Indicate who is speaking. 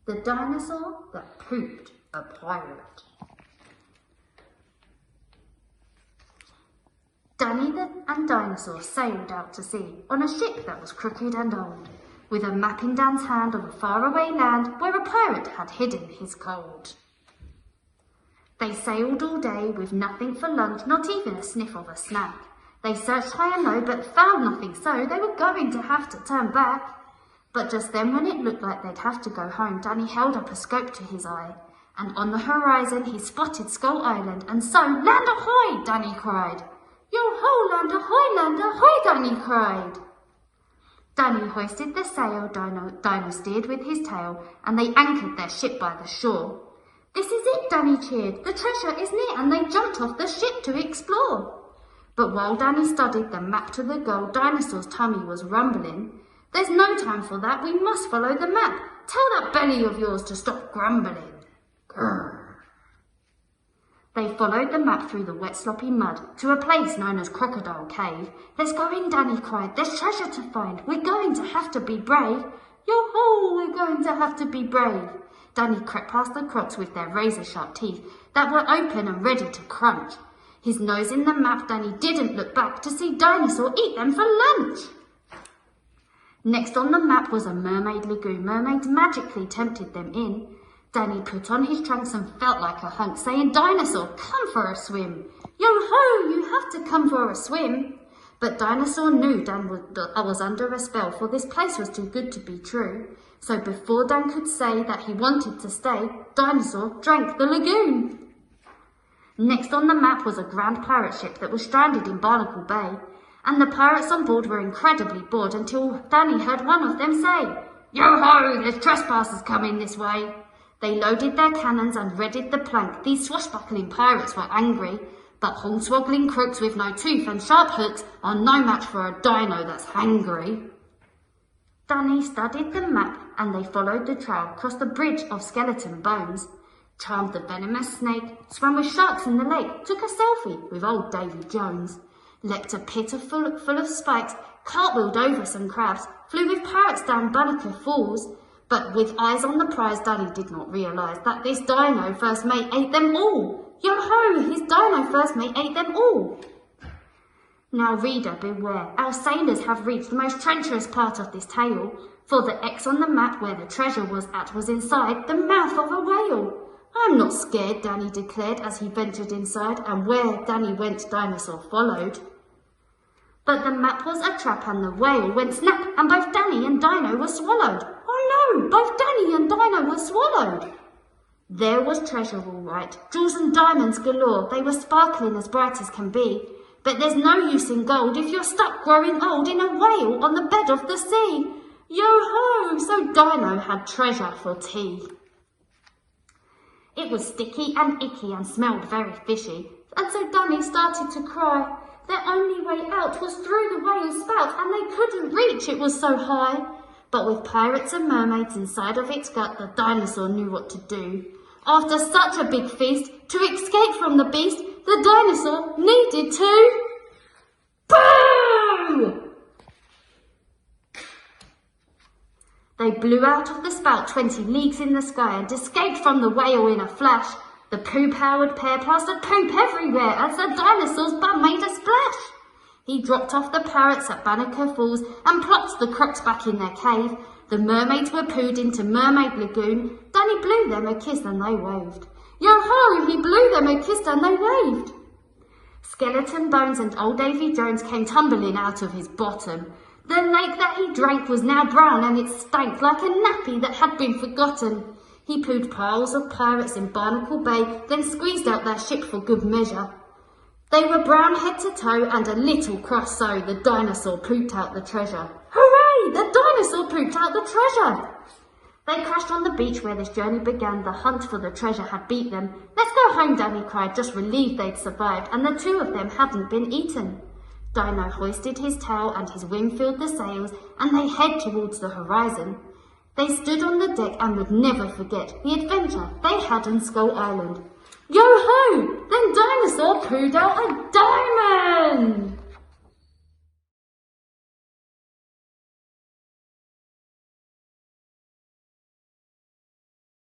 Speaker 1: The dinosaur that pooped a pirate. Danny and Dinosaur sailed out to sea on a ship that was crooked and old, with a map in Dan's hand of a faraway land where a pirate had hidden his gold. They sailed all day with nothing for lunch, not even a sniff of a snack. They searched high and low but found nothing, so they were going to have to turn back. But just then, when it looked like they'd have to go home, Danny held up a scope to his eye, and on the horizon he spotted Skull Island, and so, "Land ahoy!" Danny cried. "Yo-ho, land ahoy, land ahoy!" Danny cried. Danny hoisted the sail, Dino steered with his tail, and they anchored their ship by the shore. "This is it," Danny cheered. "The treasure is near," and they jumped off the ship to explore. But while Danny studied the map to the goal, Dinosaur's tummy was rumbling. "There's no time for that, we must follow the map. Tell that belly of yours to stop grumbling." Grr. They followed the map through the wet sloppy mud to a place known as Crocodile Cave. "Let's go in," Danny cried. "There's treasure to find. We're going to have to be brave." "Yo-ho, we're going to have to be brave." Danny crept past the crocs with their razor-sharp teeth that were open and ready to crunch. His nose in the map, Danny didn't look back to see Dinosaur eat them for lunch. Next on the map was a mermaid lagoon. Mermaids magically tempted them in. Danny put on his trunks and felt like a hunk, saying, "Dinosaur, come for a swim." "Yo-ho, you have to come for a swim." But Dinosaur knew Dan was under a spell, for this place was too good to be true. So before Dan could say that he wanted to stay, Dinosaur drank the lagoon. Next on the map was a grand pirate ship that was stranded in Barnacle Bay, and the pirates on board were incredibly bored until Danny heard one of them say, "Yo-ho, there's trespassers coming this way." They loaded their cannons and readied the plank. These swashbuckling pirates were angry, but hornswoggling crooks with no tooth and sharp hooks are no match for a dino that's hangry. Danny studied the map and they followed the trail, crossed the bridge of skeleton bones, charmed the venomous snake, swam with sharks in the lake, took a selfie with old Davy Jones, leapt a pit full of spikes, cartwheeled over some crabs, flew with parrots down Banneker Falls. But with eyes on the prize, Danny did not realise that this dino first mate ate them all. Yo-ho, his dino first mate ate them all. Now reader, beware, our sailors have reached the most treacherous part of this tale, for the X on the map where the treasure was inside the mouth of a whale. "I'm not scared," Danny declared as he ventured inside, and where Danny went, Dinosaur followed. But the map was a trap and the whale went snap, and both Danny and Dino were swallowed. Oh no, both Danny and Dino were swallowed. There was treasure all right, jewels and diamonds galore. They were sparkling as bright as can be. But there's no use in gold if you're stuck growing old in a whale on the bed of the sea. Yo-ho, so Dino had treasure for tea. It was sticky and icky and smelled very fishy, and so Danny started to cry. Their only way out was through the whale's spout, and they couldn't reach, it was so high. But with pirates and mermaids inside of its gut, the dinosaur knew what to do. After such a big feast, to escape from the beast, the dinosaur needed to... Boo! They blew out of the spout 20 leagues in the sky and escaped from the whale in a flash. The poo-powered pair plastered poop everywhere as the dinosaur's bum made a splash. He dropped off the parrots at Banneker Falls and plopped the crocs back in their cave. The mermaids were pooed into Mermaid Lagoon. Danny blew them a kiss and they waved. Yo-ho, he blew them a kiss and they waved. Skeleton Bones and old Davy Jones came tumbling out of his bottom. The lake that he drank was now brown and it stank like a nappy that had been forgotten. He pooed piles of pirates in Barnacle Bay, then squeezed out their ship for good measure. They were brown head to toe and a little cross, so the dinosaur pooped out the treasure. Hooray! The dinosaur pooped out the treasure! They crashed on the beach where this journey began. The hunt for the treasure had beat them. Let's go home, Danny cried, just relieved they'd survived, and the two of them hadn't been eaten. Dino hoisted his tail and his wing filled the sails, and they head towards the horizon. They stood on the deck and would never forget the adventure they had on Skull Island. Yo-ho! Then Dinosaur pooed out a diamond!